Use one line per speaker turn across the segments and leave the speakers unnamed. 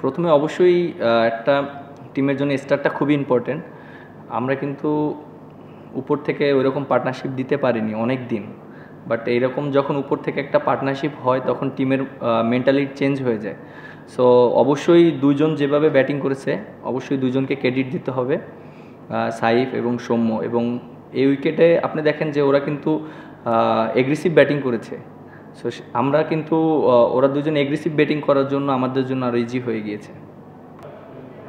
প্রথমে অবশ্যই একটা টিমের জন্য স্টারটা খুবই ইম্পর্টেন্ট। আমরা কিন্তু উপর থেকে ওইরকম পার্টনারশিপ দিতে পারিনি অনেক দিন, বাট এইরকম যখন উপর থেকে একটা পার্টনারশিপ হয় তখন টিমের মেন্টালিটি চেঞ্জ হয়ে যায়। সো অবশ্যই দুইজন যেভাবে ব্যাটিং করেছে অবশ্যই দুজনকে ক্রেডিট দিতে হবে, সাইফ এবং সৌম্য। এবং এই উইকেটে আপনি দেখেন যে ওরা কিন্তু এগ্রেসিভ ব্যাটিং করেছে। সো আমরা কিন্তু ওরা দুজন এগ্রেসিভ ব্যাটিং করার জন্য আমাদের জন্য আরও ইজি হয়ে গিয়েছে।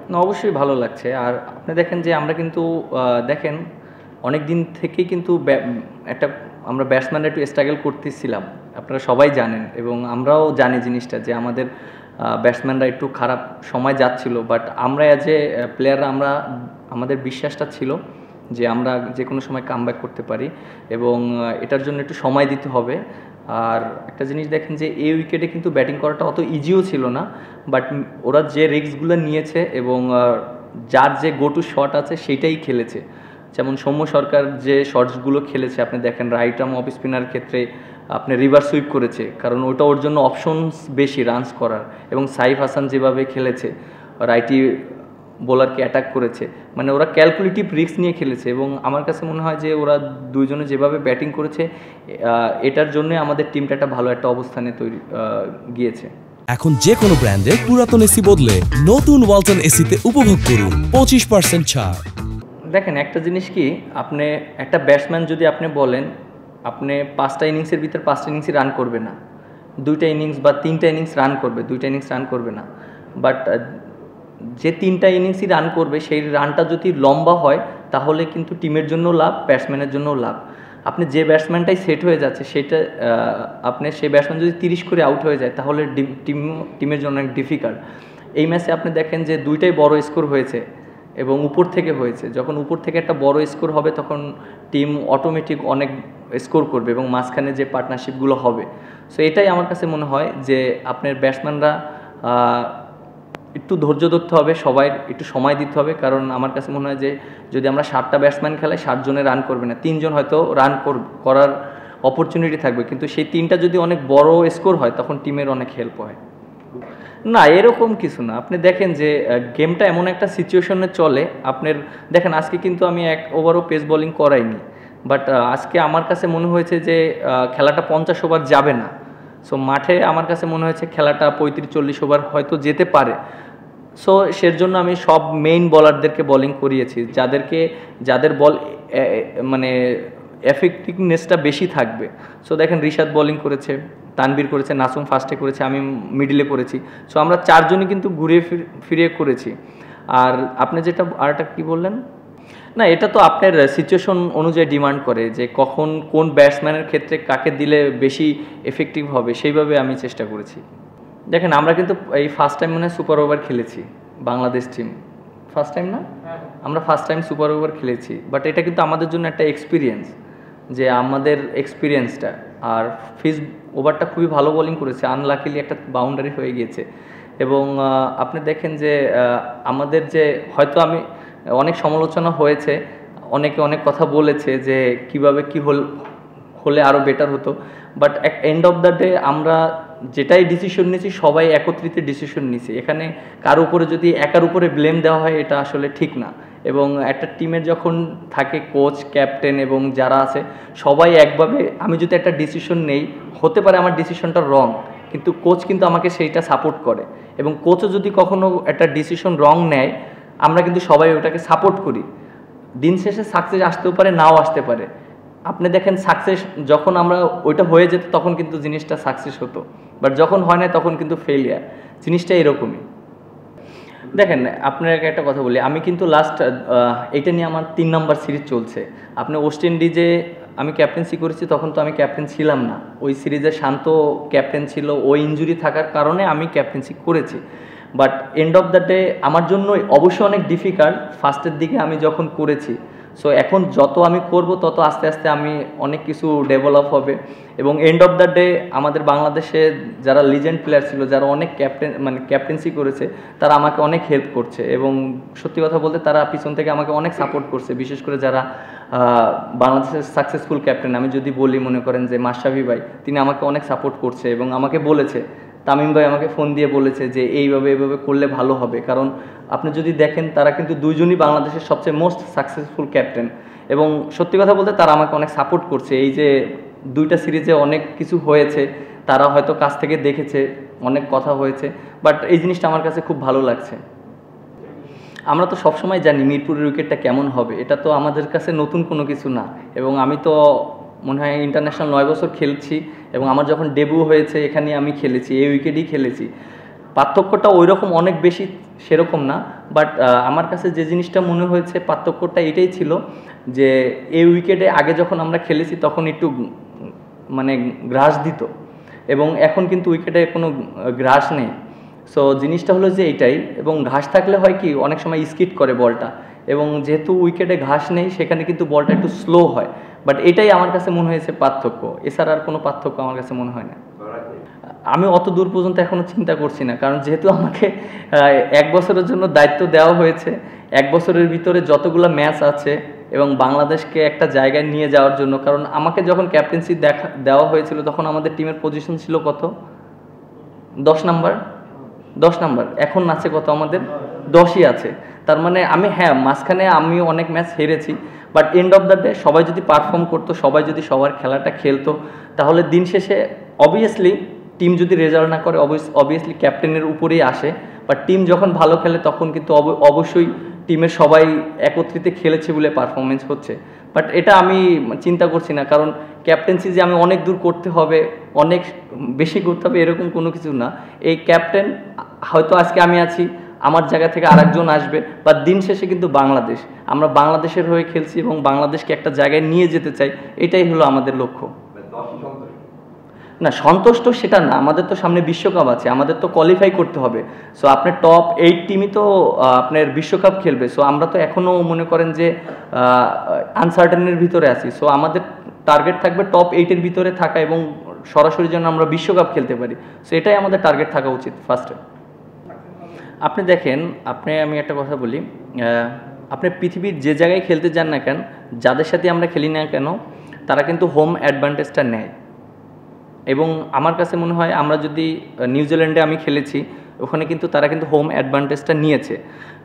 না, অবশ্যই ভালো লাগছে। আর আপনি দেখেন যে আমরা কিন্তু দেখেন অনেক দিন থেকেই কিন্তু একটা আমরা ব্যাটসম্যানরা একটু স্ট্রাগল করতেছিলাম, আপনারা সবাই জানেন এবং আমরাও জানি জিনিসটা যে আমাদের ব্যাটসম্যানরা একটু খারাপ সময় যাচ্ছিল। বাট আমরা অ্যাজ এ প্লেয়াররা আমাদের বিশ্বাসটা ছিল যে আমরা যে কোনো সময় কামব্যাক করতে পারি এবং এটার জন্য একটু সময় দিতে হবে। আর একটা জিনিস দেখেন যে এই উইকেটে কিন্তু ব্যাটিং করাটা অত ইজিও ছিল না, বাট ওরা যে রিস্কগুলো নিয়েছে এবং যার যে গো টু শট আছে সেইটাই খেলেছে। যেমন সৌম্য সরকার যে শটসগুলো খেলেছে আপনি দেখেন, রাইট আর্ম অফ স্পিনার ক্ষেত্রে আপনি রিভার সুইপ করেছে, কারণ ওটা ওর জন্য অপশনস বেশি রানস করার। এবং সাইফ হাসান যেভাবে খেলেছে, রাইটি বোলারকে অ্যাটাক করেছে, মানে ওরা ক্যালকুলেটিভ রিস্ক নিয়ে খেলেছে। এবং আমার কাছে মনে হয় যে ওরা দুইজনে যেভাবে ব্যাটিং করেছে এটার জন্য আমাদের টিমটা একটা ভালো একটা অবস্থানে গিয়েছে।
এখন যে কোনো ব্র্যান্ডের পুরাতন এসি বদলে নতুন ওয়ালটন এসিতে উপভোগ করুন 25% ছাড়।
দেখেন একটা জিনিস কি, আপনি একটা ব্যাটসম্যান যদি আপনি বলেন আপনি 5টা ইনিংসের ভিতর 5টা ইনিংসই রান করবে না, 2টা ইনিংস বা 3টা ইনিংস রান করবে, 2টা ইনিংস রান করবে না। বাট যে 3টা ইনিংসই রান করবে সেই রানটা যদি লম্বা হয় তাহলে কিন্তু টিমের জন্য লাভ, ব্যাটসম্যানের জন্যও লাভ। আপনি যে ব্যাটসম্যানটাই সেট হয়ে যাচ্ছে সেটা আপনি সেই ব্যাটসম্যান যদি 30 করে আউট হয়ে যায় তাহলে টিমের জন্য অনেক ডিফিকাল্ট। এই ম্যাচে আপনি দেখেন যে দুইটাই বড় স্কোর হয়েছে এবং উপর থেকে হয়েছে। যখন উপর থেকে একটা বড় স্কোর হবে তখন টিম অটোমেটিক অনেক স্কোর করবে এবং মাঝখানে যে পার্টনারশিপগুলো হবে। সো এটাই আমার কাছে মনে হয় যে আপনার ব্যাটসম্যানরা একটু ধৈর্য ধরতে হবে, সবাই একটু সময় দিতে হবে। কারণ আমার কাছে মনে হয় যে যদি আমরা 7টা ব্যাটসম্যান খেলাই 7 জনে রান করবে না, 3 জন হয়তো রান করার অপরচুনিটি থাকবে, কিন্তু সেই 3টা যদি অনেক বড় স্কোর হয় তখন টিমের অনেক হেল্প হয়। না, এরকম কিছু না। আপনি দেখেন যে গেমটা এমন একটা সিচুয়েশনে চলে, আপনার দেখেন আজকে কিন্তু আমি 1 ওভারও পেস বোলিং করাইনি, বাট আজকে আমার কাছে মনে হয়েছে যে খেলাটা 50 ওভার যাবে না। সো মাঠে আমার কাছে মনে হয়েছে খেলাটা 35-40 ওভার হয়তো যেতে পারে। সো সের জন্য আমি সব মেইন বলারদেরকে বোলিং করিয়েছি, যাদের বল মানে এফেক্টিভনেসটা বেশি থাকবে। সো দেখেন রিশাদ বোলিং করেছে, তানবীর করেছে, নাসুম ফার্স্টে করেছে, আমি মিডিলে করেছি। সো আমরা 4 জনই কিন্তু ঘুরিয়ে ফিরিয়ে করেছি। আর আপনি যেটা আরেকটা কী বললেন, না এটা তো আপনার সিচুয়েশন অনুযায়ী ডিমান্ড করে যে কখন কোন ব্যাটসম্যানের ক্ষেত্রে কাকে দিলে বেশি এফেক্টিভ হবে, সেইভাবে আমি চেষ্টা করেছি। দেখেন আমরা কিন্তু এই ফার্স্ট টাইম মানে সুপার ওভার খেলেছি বাংলাদেশ টিম। ফার্স্ট টাইম না, আমরা ফার্স্ট টাইম সুপার ওভার খেলেছি, বাট এটা কিন্তু আমাদের জন্য একটা এক্সপিরিয়েন্স, যে আমাদের এক্সপিরিয়েন্সটা। আর ফিস ওভারটা খুবই ভালো বোলিং করেছে, আনলাকিলি একটা বাউন্ডারি হয়ে গিয়েছে। এবং আপনি দেখেন যে আমাদের যে হয়তো আমি অনেক সমালোচনা হয়েছে, অনেকে অনেক কথা বলেছে যে কিভাবে কি হলে আরও বেটার হতো, but end of the day আমরা যেটাই ডিসিশন নিয়েছি সবাই একত্রিত ডিসিশন নিয়েছি। এখানে কারো উপরে যদি একার উপরে ব্লেম দেওয়া হয় এটা আসলে ঠিক না। এবং একটা টিমের যখন থাকে কোচ, ক্যাপ্টেন এবং যারা আছে সবাই একভাবে, আমি যদি একটা ডিসিশন নেই হতে পারে আমার ডিসিশনটা রং, কিন্তু কোচ কিন্তু আমাকে সেইটা সাপোর্ট করে। এবং কোচও যদি কখনো একটা ডিসিশন রং নেয় আমরা কিন্তু সবাই ওটাকে সাপোর্ট করি। দিন শেষে সাকসেস আসতেও পারে, নাও আসতে পারে। আপনি দেখেন সাকসেস যখন আমরা ওইটা হয়ে যেত তখন কিন্তু জিনিসটা সাকসেস হতো, বাট যখন হয় না তখন কিন্তু ফেলিয়ার। জিনিসটা এরকমই। দেখেন আপনাকে একটা কথা বলি, আমি কিন্তু লাস্ট এইটা নিয়ে আমার 3 নম্বর সিরিজ চলছে। আপনি ওয়েস্ট ইন্ডিজে আমি ক্যাপ্টেন্সি করেছি, তখন তো আমি ক্যাপ্টেন ছিলাম না। ওই সিরিজে শান্ত ক্যাপ্টেন ছিল, ওই ইনজুরি থাকার কারণে আমি ক্যাপ্টেন্সি করেছি। But end of the day আমার জন্য অবশ্যই অনেক ডিফিকাল্ট ফার্স্টের দিকে আমি যখন করেছি। সো এখন যত আমি করব তত আস্তে আস্তে আমি অনেক কিছু ডেভেলপ হবে। এবং এন্ড অফ দ্য ডে আমাদের বাংলাদেশে যারা লিজেন্ড প্লেয়ার ছিল, যারা অনেক ক্যাপ্টেন্সি করেছে, তারা আমাকে অনেক হেল্প করছে। এবং সত্যি কথা বলতে তারা পিছন থেকে আমাকে অনেক সাপোর্ট করছে, বিশেষ করে যারা বাংলাদেশের সাকসেসফুল ক্যাপ্টেন। আমি যদি বলি, মনে করেন যে মাশরাফি ভাই, তিনি আমাকে অনেক সাপোর্ট করছে এবং আমাকে বলেছে তামিম ভাই আমাকে ফোন দিয়ে বলেছে যে এইভাবে করলে ভালো হবে, কারণ আপনি যদি দেখেন তারা কিন্তু দুইজনই বাংলাদেশের সবচেয়ে মোস্ট সাকসেসফুল ক্যাপ্টেন, এবং সত্যি কথা বলতে তারা আমাকে অনেক সাপোর্ট করছে। এই যে 2টা সিরিজে অনেক কিছু হয়েছে, তারা হয়তো কাছ থেকে দেখেছে, অনেক কথা হয়েছে, বাট এই জিনিসটা আমার কাছে খুব ভালো লাগছে। আমরা তো সবসময় জানি মিরপুরের উইকেটটা কেমন হবে, এটা তো আমাদের কাছে নতুন কোনো কিছু না, এবং আমি তো মনে হয় ইন্টারন্যাশনাল 9 বছর খেলছি, এবং আমার যখন ডেবিউ হয়েছে এখানে আমি খেলেছি, এই উইকেটেই খেলেছি। পার্থক্যটা ওই রকম অনেক বেশি সেরকম না, বাট আমার কাছে যে জিনিসটা মনে হয়েছে পার্থক্যটা এটাই ছিল যে এই উইকেটে আগে যখন আমরা খেলেছি তখন একটু মানে গ্রাস দিত, এবং এখন কিন্তু উইকেটে কোনো গ্রাস নেই। সো জিনিসটা হলো যে এইটাই, এবং ঘাস থাকলে হয় কি অনেক সময় স্কিড করে বলটা, এবং যেহেতু উইকেটে ঘাস নেই সেখানে কিন্তু বলটা একটু স্লো হয়, বাট এটাই আমার কাছে মনে হয়েছে পার্থক্য, এছাড়া আর কোনো পার্থক্য আমার কাছে মনে হয় না। আমি অত দূর পর্যন্ত এখনও চিন্তা করছি না, কারণ যেহেতু আমাকে 1 বছরের জন্য দায়িত্ব দেওয়া হয়েছে, 1 বছরের ভিতরে যতগুলো ম্যাচ আছে এবং বাংলাদেশকে একটা জায়গায় নিয়ে যাওয়ার জন্য, কারণ আমাকে যখন ক্যাপ্টেন্সি দেওয়া হয়েছিল তখন আমাদের টিমের পজিশন ছিল কত, 10 নাম্বার, এখন আছে কত, আমাদের 10ই আছে। তার মানে আমি মাঝখানে আমি অনেক ম্যাচ হেরেছি, but end of the day সবাই যদি পারফর্ম করতো, সবাই যদি সবার খেলাটা খেলতো, তাহলে দিন শেষে অবভিয়াসলি টিম যদি রেজাল্ট না করে অবভিয়াসলি ক্যাপ্টেনের উপরেই আসে, বাট টিম যখন ভালো খেলে তখন কিন্তু অবশ্যই টিমের সবাই একত্রিত খেলেছে বলে পারফরমেন্স হচ্ছে। বাট এটা আমি চিন্তা করছি না, কারণ ক্যাপ্টেন্সি যে আমি অনেক দূর করতে হবে, অনেক বেশি করতে হবে এরকম কোনো কিছু না। এই ক্যাপ্টেন হয়তো আজকে আমি আছি, আমার জায়গা থেকে আরেকজন আসবে, বা দিন শেষে কিন্তু বাংলাদেশ, আমরা বাংলাদেশের হয়ে খেলছি এবং বাংলাদেশকে একটা জায়গায় নিয়ে যেতে চাই, এটাই হলো আমাদের লক্ষ্য। না, সন্তুষ্ট সেটা না, আমাদের তো সামনে বিশ্বকাপ আছে, আমাদের তো কোয়ালিফাই করতে হবে। সো আপনার টপ 8 টিমই তো আপনার বিশ্বকাপ খেলবে। সো আমরা তো এখনও মনে করেন যে আনসার্টেনের ভিতরে আছি। সো আমাদের টার্গেট থাকবে টপ 8-এর ভিতরে থাকা এবং সরাসরি যেন আমরা বিশ্বকাপ খেলতে পারি। সো এটাই আমাদের টার্গেট থাকা উচিত ফার্স্টে। আপনি দেখেন, আমি একটা কথা বলি, আপনি পৃথিবীর যে জায়গায় খেলতে যান না কেন, যাদের সাথে আমরা খেলি না কেন, তারা কিন্তু হোম অ্যাডভান্টেজটা নেয়। এবং আমার কাছে মনে হয় আমরা যদি নিউজিল্যান্ডে আমি খেলেছি, ওখানে কিন্তু তারা কিন্তু হোম অ্যাডভান্টেজটা নিয়েছে।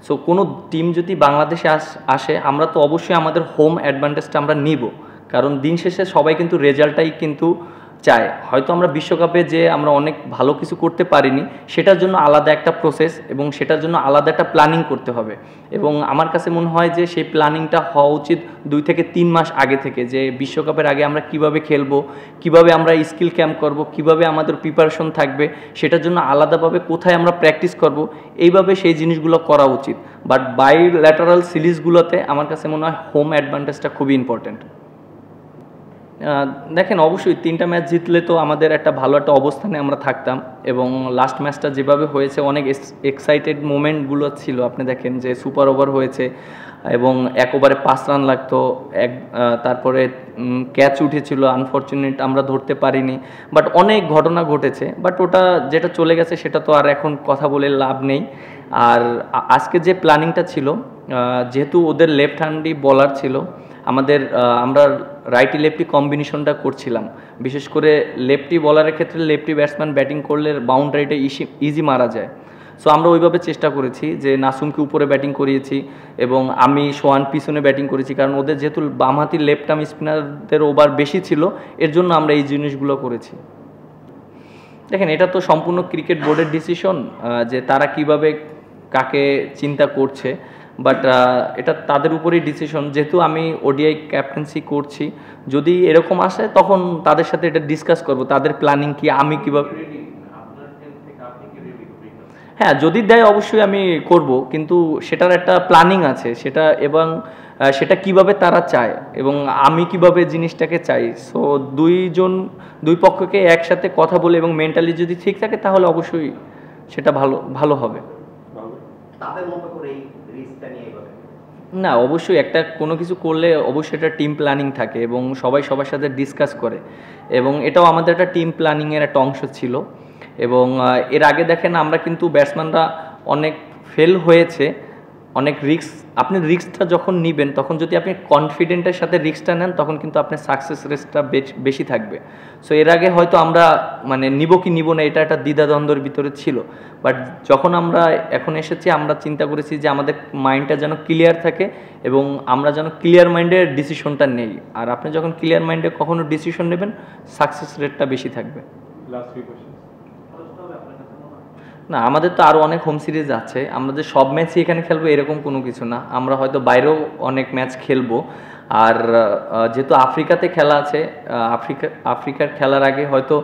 সো কোনো টিম যদি বাংলাদেশে আসে, আমরা তো অবশ্যই আমাদের হোম অ্যাডভান্টেজটা আমরা নিব, কারণ দিন শেষে সবাই কিন্তু রেজাল্টটাই কিন্তু চায়। হয়তো আমরা বিশ্বকাপে যে আমরা অনেক ভালো কিছু করতে পারিনি, সেটার জন্য আলাদা একটা প্রসেস এবং সেটার জন্য আলাদা একটা প্ল্যানিং করতে হবে, এবং আমার কাছে মনে হয় যে সেই প্ল্যানিংটা হওয়া উচিত 2 থেকে 3 মাস আগে থেকে, যে বিশ্বকাপের আগে আমরা কিভাবে খেলবো, কিভাবে আমরা স্কিল ক্যাম্প করব, কিভাবে আমাদের প্রিপারেশন থাকবে, সেটার জন্য আলাদাভাবে কোথায় আমরা প্র্যাকটিস করব, এইভাবে সেই জিনিসগুলো করা উচিত। বাট বাইল্যাটারাল সিরিজগুলোতে আমার কাছে মনে হয় হোম অ্যাডভান্টেজটা খুবই ইম্পর্ট্যান্ট। দেখেন, অবশ্যই 3টা ম্যাচ জিতলে তো আমাদের একটা ভালো একটা অবস্থানে আমরা থাকতাম, এবং লাস্ট ম্যাচটা যেভাবে হয়েছে অনেক এক্সাইটেড মোমেন্টগুলো ছিল। আপনি দেখেন যে সুপার ওভার হয়েছে এবং 1 ওভারে 5 রান লাগতো, তারপরে ক্যাচ উঠেছিল, আনফর্চুনেট আমরা ধরতে পারিনি, বাট অনেক ঘটনা ঘটেছে। বাট ওটা যেটা চলে গেছে সেটা তো আর এখন কথা বলে লাভ নেই। আর আজকে যে প্ল্যানিংটা ছিল, যেহেতু ওদের লেফট হ্যান্ডি বলার ছিল, আমরা রাইটি লেফটি কম্বিনেশনটা করছিলাম, বিশেষ করে লেফটি বলারের ক্ষেত্রে লেফটি ব্যাটসম্যান ব্যাটিং করলে বাউন্ডারিটা ইজি মারা যায়। সো আমরা ওইভাবে চেষ্টা করেছি যে নাসুমকে উপরে ব্যাটিং করিয়েছি এবং আমি সোহান পিছনে ব্যাটিং করেছি, কারণ ওদের যেহেতু বামহাতি লেফট আর্ম স্পিনারদের ওভার বেশি ছিল, এর জন্য আমরা এই জিনিসগুলো করেছি। দেখেন, এটা তো সম্পূর্ণ ক্রিকেট বোর্ডের ডিসিশন যে তারা কিভাবে কাকে চিন্তা করছে, বাট এটা তাদের উপরেই ডিসিশন। যেহেতু আমি ওডিআই ক্যাপ্টেন্সি করছি, যদি এরকম আসে তখন তাদের সাথে এটা ডিসকাস করব, তাদের প্ল্যানিং কি, আমি কীভাবে। হ্যাঁ, যদি দেয় অবশ্যই আমি করব, কিন্তু সেটার একটা প্ল্যানিং আছে সেটা, এবং সেটা কিভাবে তারা চায় এবং আমি কিভাবে জিনিসটাকে চাই। সো দুই পক্ষকে একসাথে কথা বলে এবং মেন্টালি যদি ঠিক থাকে তাহলে অবশ্যই সেটা ভালো হবে। না, অবশ্যই একটা কোনো কিছু করলে অবশ্যই একটা টিম প্ল্যানিং থাকে এবং সবাই সবার সাথে ডিসকাস করে, এবং এটাও আমাদের একটা টিম প্ল্যানিংয়ের একটা অংশ ছিল। এবং এর আগে দেখেন আমরা কিন্তু ব্যাটসম্যানরা অনেক ফেল হয়েছে, অনেক রিস্ক, আপনি রিস্কটা যখন নেবেন তখন যদি আপনি কনফিডেন্টের সাথে রিস্কটা নেন তখন কিন্তু আপনার সাকসেস রেটটা বেশি থাকবে। সো এর আগে হয়তো আমরা মানে নিব কি নিব না এটা একটা দ্বিধাদ্বন্দ্বের ভিতরে ছিল, বাট যখন আমরা এখন এসেছি আমরা চিন্তা করেছি যে আমাদের মাইন্ডটা যেন ক্লিয়ার থাকে এবং আমরা যেন ক্লিয়ার মাইন্ডে ডিসিশনটা নেই। আর আপনি যখন ক্লিয়ার মাইন্ডে কখনো ডিসিশন নেবেন সাকসেস রেটটা বেশি থাকবে। না, আমাদের তো আরও অনেক হোম সিরিজ আছে, আমরা যে সব ম্যাচই এখানে খেলবো এরকম কোনো কিছু না, আমরা হয়তো বাইরেও অনেক ম্যাচ খেলবো। আর যেহেতু আফ্রিকাতে খেলা আছে, আফ্রিকার খেলার আগে হয়তো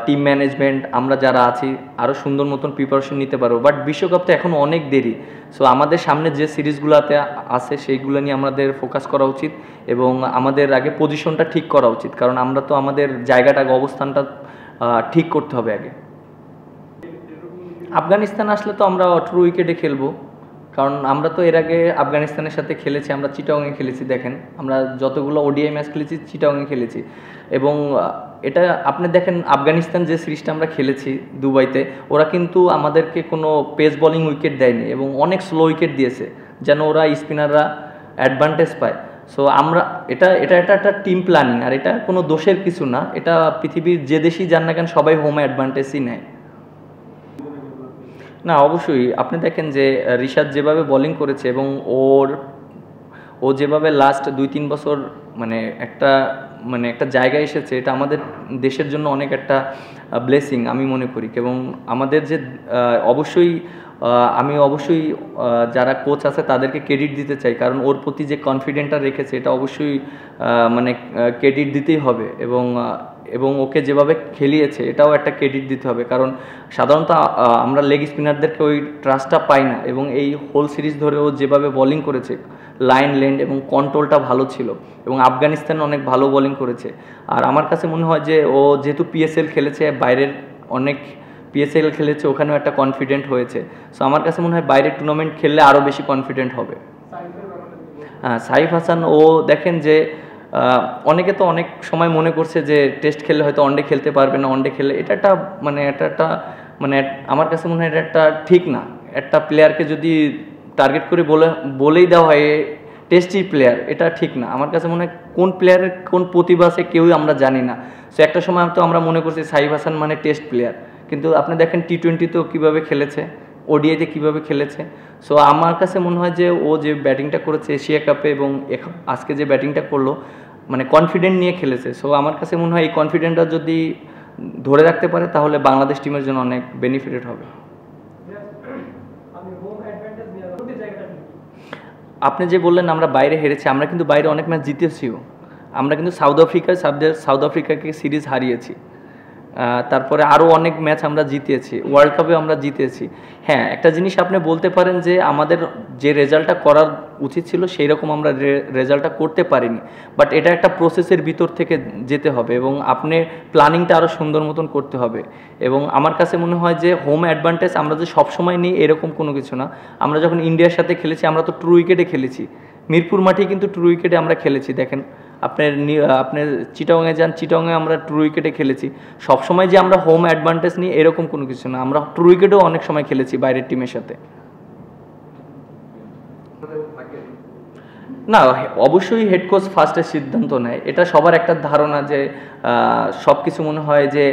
টিম ম্যানেজমেন্ট আমরা যারা আছি আরও সুন্দর মতন প্রিপারেশন নিতে পারবো, বাট বিশ্বকাপ তো এখন অনেক দেরি। সো আমাদের সামনে যে সিরিজগুলোতে আছে সেইগুলো নিয়ে আমাদের ফোকাস করা উচিত এবং আমাদের আগে পজিশনটা ঠিক করা উচিত, কারণ আমরা তো আমাদের জায়গাটা অবস্থানটা ঠিক করতে হবে আগে। আফগানিস্তান আসলে তো আমরা 18 উইকেটে খেলবো, কারণ আমরা তো এর আগে আফগানিস্তানের সাথে খেলেছি, আমরা চিটাগংয়ে খেলেছি। দেখেন আমরা যতগুলো ওডিআই ম্যাচ খেলেছি চিটাগংয়ে খেলেছি এবং এটা আপনি দেখেন আফগানিস্তান যে সিরিজটা আমরা খেলেছি দুবাইতে, ওরা কিন্তু আমাদেরকে কোনো পেস বোলিং উইকেট দেয়নি এবং অনেক স্লো উইকেট দিয়েছে যেন ওরা স্পিনাররা অ্যাডভান্টেজ পায়। সো আমরা এটা একটা টিম প্ল্যানিং, আর এটা কোনো দোষের কিছু না, এটা পৃথিবীর যে দেশেই যান না কেন সবাই হোম অ্যাডভান্টেজই নেয়। না অবশ্যই, আপনি দেখেন যে রিশাদ যেভাবে বোলিং করেছে এবং ও যেভাবে লাস্ট 2-3 বছর মানে একটা জায়গায় এসেছে, এটা আমাদের দেশের জন্য অনেক একটা ব্লেসিং আমি মনে করি। এবং আমাদের যে আমি অবশ্যই যারা কোচ আছে তাদেরকে ক্রেডিট দিতে চাই, কারণ ওর প্রতি যে কনফিডেন্টটা রেখেছে এটা অবশ্যই মানে ক্রেডিট দিতেই হবে এবং ওকে যেভাবে খেলিয়েছে এটাও একটা ক্রেডিট দিতে হবে, কারণ সাধারণত আমরা লেগ স্পিনারদেরকে ওই ট্রাস্টটা পাই না এবং এই হোল সিরিজ ধরে ও যেভাবে বোলিং করেছে লাইন লেন্থ এবং কন্ট্রোলটা ভালো ছিল এবং আফগানিস্তান অনেক ভালো বোলিং করেছে। আর আমার কাছে মনে হয় যে ও যেহেতু পিএসএল খেলেছে, বাইরের অনেক পিএসএল খেলেছে, ওখানেও একটা কনফিডেন্ট হয়েছে। সো আমার কাছে মনে হয় বাইরের টুর্নামেন্ট খেললে আরও বেশি কনফিডেন্ট হবে। হ্যাঁ, সাইফ হাসান ও দেখেন যে অনেকে তো অনেক সময় মনে করছে যে টেস্ট খেললে হয়তো ওয়ানডে খেলতে পারবে না, ওয়ানডে খেললে এটা একটা আমার কাছে মনে হয় এটা একটা ঠিক না। একটা প্লেয়ারকে যদি টার্গেট করে বলেই দেওয়া হয় টেস্টই প্লেয়ার, এটা ঠিক না। আমার কাছে মনে হয় কোন প্লেয়ারের কোন প্রতিভা আছে কেউই আমরা জানি না। সো একটা সময় তো আমরা মনে করছি সাইফ হাসান মানে টেস্ট প্লেয়ার, কিন্তু আপনি দেখেন টি-20তেও কীভাবে খেলেছে, ওডিআইতে কীভাবে খেলেছে। সো আমার কাছে মনে হয় যে ও যে ব্যাটিংটা করেছে এশিয়া কাপে এবং আজকে যে ব্যাটিংটা করলো মানে কনফিডেন্ট নিয়ে খেলেছে। সো আমার কাছে মনে হয় এই কনফিডেন্টটা যদি ধরে রাখতে পারে তাহলে বাংলাদেশ টিমের জন্য অনেক বেনিফিটেড হবে। আপনি যে বললেন আমরা বাইরে হেরেছি, আমরা কিন্তু বাইরে অনেক ম্যাচ জিতেছিও। আমরা কিন্তু সাউথ আফ্রিকাকে সিরিজ হারিয়েছি, তারপরে আরও অনেক ম্যাচ আমরা জিতেছি, ওয়ার্ল্ড কাপে আমরা জিতেছি। হ্যাঁ, একটা জিনিস আপনি বলতে পারেন যে আমাদের যে রেজাল্টটা করার উচিত ছিল সেই রকম আমরা রেজাল্টটা করতে পারিনি, বাট এটা একটা প্রসেসের ভিতর থেকে যেতে হবে এবং আপনি প্ল্যানিংটা আরও সুন্দর মতন করতে হবে। এবং আমার কাছে মনে হয় যে হোম অ্যাডভান্টেজ আমরা যে সবসময় নিই এরকম কোনো কিছু না। আমরা যখন ইন্ডিয়ার সাথে খেলেছি আমরা তো ট্রু উইকেটে খেলেছি, মিরপুর মাঠে কিন্তু ট্রু উইকেটে আমরা খেলেছি। দেখেন আপনার চিটাগংয়ে যান, চিটাগংয়ে আমরা ট্রু উইকেটে খেলেছি। সবসময় যে আমরা হোম অ্যাডভান্টেজ নিই এরকম কোনো কিছু না, আমরা ট্রু উইকেটেও অনেক সময় খেলেছি বাইরের টিমের সাথে। না, অবশ্যই হেড কোচ ফার্স্টে সিদ্ধান্ত নেয়, এটা সবার একটা ধারণা যে সব কিছু মনে হয় যে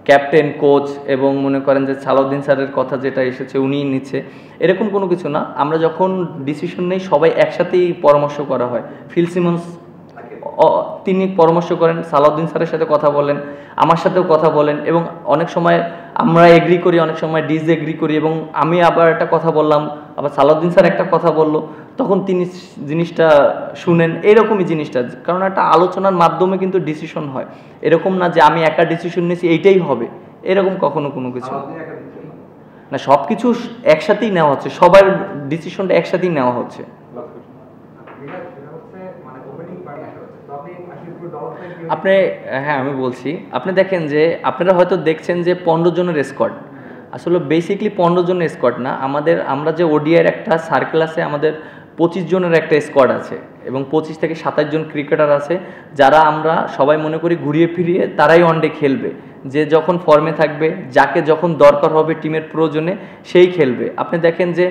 ক্যাপ্টেন কোচ এবং মনে করেন যে সালাউদ্দিন স্যারের কথা যেটা এসেছে উনিই নিচ্ছে, এরকম কোনো কিছু না। আমরা যখন ডিসিশন নেই সবাই একসাথেই পরামর্শ করা হয়। ফিল সিমন্স তিনি পরামর্শ করেন, সালাউদ্দিন স্যারের সাথে কথা বলেন, আমার সাথেও কথা বলেন এবং অনেক সময় আমরা এগ্রি করি, অনেক সময় ডিসএগ্রি করি এবং আমি আবার একটা কথা বললাম, আবার সালাউদ্দিন স্যার একটা কথা বললো, তখন তিনি জিনিসটা শুনেন। এরকমই জিনিসটা, কারণ একটা আলোচনার মাধ্যমে কিন্তু ডিসিশন হয়, এরকম না যে আমি একা ডিসিশন নিয়েছি এইটাই হবে, এরকম কখনো কোনো কিছু না। সব কিছু একসাথেই নেওয়া হচ্ছে, সবার ডিসিশনটা একসাথেই নেওয়া হচ্ছে। হ্যাঁ আমি বলছি, আপনি দেখেন যে আপনারা হয়তো দেখছেন যে 15 জনের স্কোয়াড, আসলে বেসিকলি 15 জনের স্কোয়াড না। আমরা যে ওডিআইয়ের একটা সার্কেল আছে, আমাদের 25 জনের একটা স্কোয়াড আছে এবং 25 থেকে 27 জন ক্রিকেটার আছে, যারা আমরা সবাই মনে করি ঘুরিয়ে ফিরিয়ে তারাই ওয়ানডে খেলবে, যে যখন ফর্মে থাকবে, যাকে যখন দরকার হবে টিমের প্রয়োজনে সেই খেলবে। আপনি দেখেন যে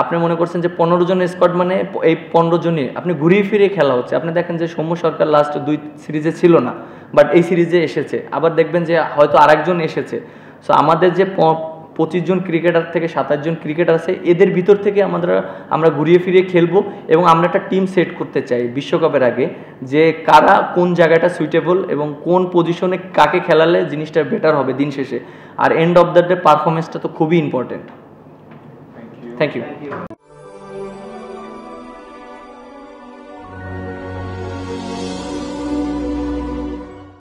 আপনি মনে করছেন যে 15 জনের স্কোয়াড মানে এই 15 জনই আপনি ঘুরিয়ে ফিরে খেলা হচ্ছে। আপনি দেখেন যে সৌম্য সরকার লাস্ট 2 সিরিজে ছিল না, বাট এই সিরিজে এসেছে। আবার দেখবেন যে হয়তো আরেকজন এসেছে। সো আমাদের যে 25 জন ক্রিকেটার থেকে 27 জন ক্রিকেটার আছে, এদের ভিতর থেকে আমরা ঘুরিয়ে ফিরিয়ে খেলবো এবং আমরা একটা টিম সেট করতে চাই বিশ্বকাপের আগে, যে কারা কোন জায়গাটা সুইটেবল এবং কোন পজিশনে কাকে খেলালে জিনিসটা বেটার হবে দিন শেষে। আর এন্ড অফ দ্য ডে পারফরমেন্সটা তো খুবই ইম্পর্টেন্ট। Thank you.